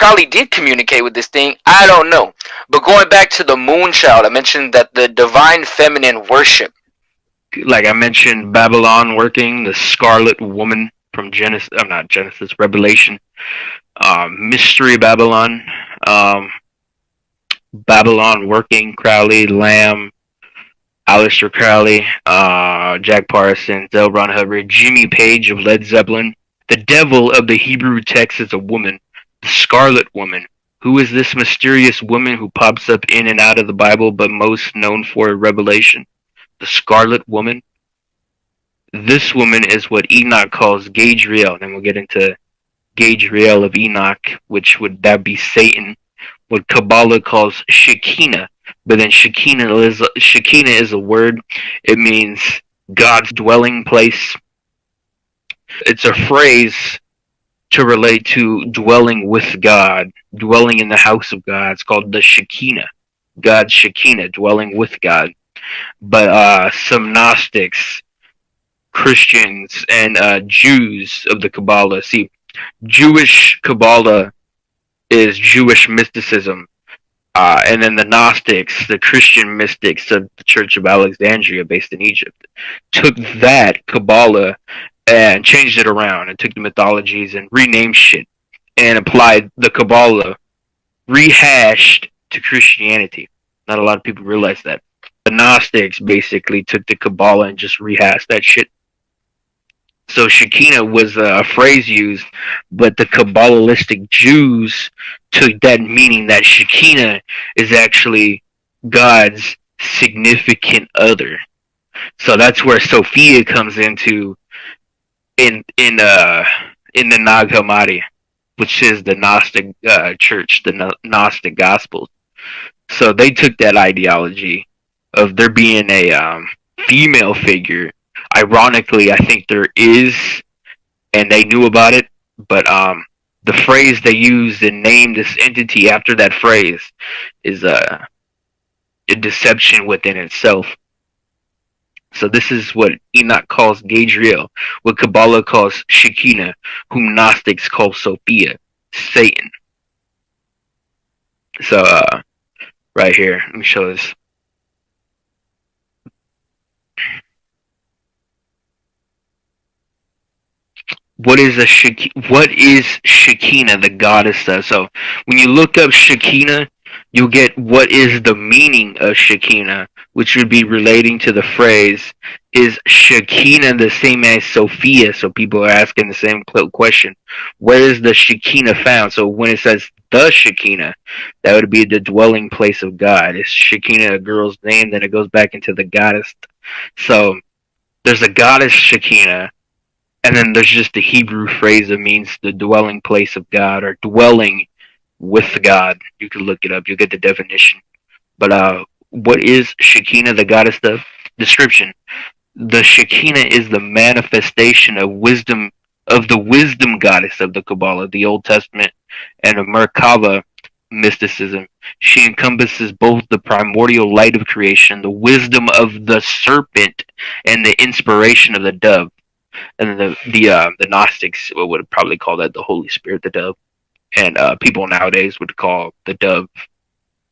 probably did communicate with this thing. I don't know. But going back to the moon child, I mentioned that the divine feminine worship. Like I mentioned, Babylon working, the scarlet woman from Genesis, not Genesis, Revelation, Mystery Babylon, Babylon working, Crowley, Lamb, Aleister Crowley, Jack Parsons, L. Ron Hubbard, Jimmy Page of Led Zeppelin. The devil of the Hebrew text is a woman, the Scarlet Woman. Who is this mysterious woman who pops up in and out of the Bible, but most known for Revelation? The Scarlet Woman. This woman is what Enoch calls Gadreel. Then we'll get into Gadreel of Enoch, which would that be Satan. What Qabbalah calls shekhinah. But then shekhinah is a word. It means God's dwelling place. It's a phrase to relate to dwelling with God, dwelling in the house of God. It's called the shekhinah. God's shekhinah, dwelling with God. But some Gnostics, Christians, and Jews of the Qabbalah. See, Jewish Qabbalah is Jewish mysticism. And then the Gnostics, the Christian mystics of the Church of Alexandria based in Egypt, took that Qabbalah and changed it around and took the mythologies and renamed shit and applied the Qabbalah rehashed to Christianity. Not a lot of people realize that. The Gnostics basically took the Qabbalah and just rehashed that shit. So Shekinah was a phrase used, but the Kabbalistic Jews took that meaning that Shekinah is actually God's significant other. So that's where Sophia comes into in the Nag Hammadi, which is the Gnostic church, the Gnostic Gospels. So they took that ideology of there being a female figure. Ironically, I think there is, and they knew about it, but the phrase they used and named this entity after that phrase is a deception within itself. So this is what Enoch calls Gadreel, what Qabbalah calls Shekinah, whom Gnostics call Sophia, Satan. So right here, let me show this. What is Shekinah, the goddess of? So when you look up Shekinah, you'll get what is the meaning of Shekinah, which would be relating to the phrase, is Shekinah the same as Sophia? So people are asking the same question. Where is the Shekinah found? So when it says the Shekinah, that would be the dwelling place of God. Is Shekinah a girl's name? Then it goes back into the goddess. So there's a goddess Shekinah, and then there's just the Hebrew phrase that means the dwelling place of God or dwelling with God. You can look it up. You'll get the definition. But what is Shekinah, the goddess of? Description. The Shekinah is the manifestation of wisdom, of the wisdom goddess of the Kabbalah, the Old Testament, and of Merkava mysticism. She encompasses both the primordial light of creation, the wisdom of the serpent, and the inspiration of the dove. And the Gnostics would probably call that the Holy Spirit, the dove, and people nowadays would call the dove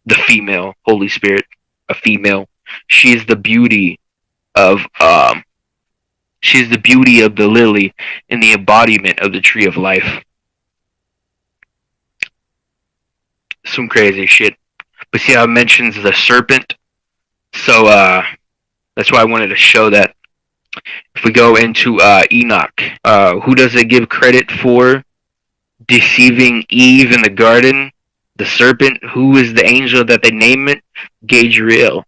the female Holy Spirit, a female. She is the beauty of the lily and the embodiment of the tree of life. Some crazy shit. But see how it mentions the serpent? So that's why I wanted to show that. If we go into Enoch, who does it give credit for deceiving Eve in the garden? The serpent. Who is the angel that they name it? Gadreel.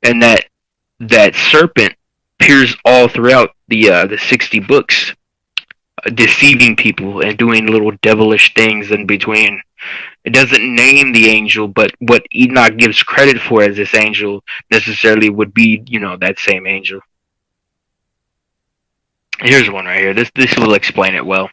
And that serpent appears all throughout the 60 books, deceiving people and doing little devilish things in between. It doesn't name the angel, but what Enoch gives credit for as this angel necessarily would be, that same angel. Here's one right here. This will explain it well.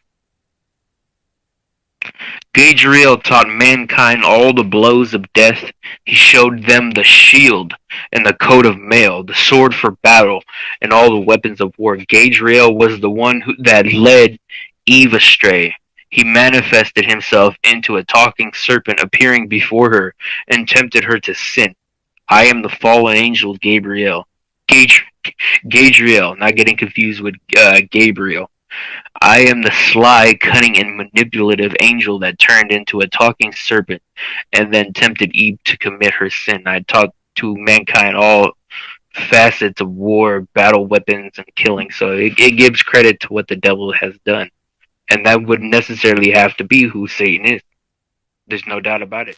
Gadreel taught mankind all the blows of death. He showed them the shield and the coat of mail, the sword for battle, and all the weapons of war. Gadreel was the one that led Eve astray. He manifested himself into a talking serpent appearing before her and tempted her to sin. I am the fallen angel Gabriel. Gadreel, not getting confused with Gabriel. I am the sly, cunning, and manipulative angel that turned into a talking serpent and then tempted Eve to commit her sin. I taught to mankind all facets of war, battle weapons, and killing. So it gives credit to what the devil has done. And that wouldn't necessarily have to be who Satan is. There's no doubt about it.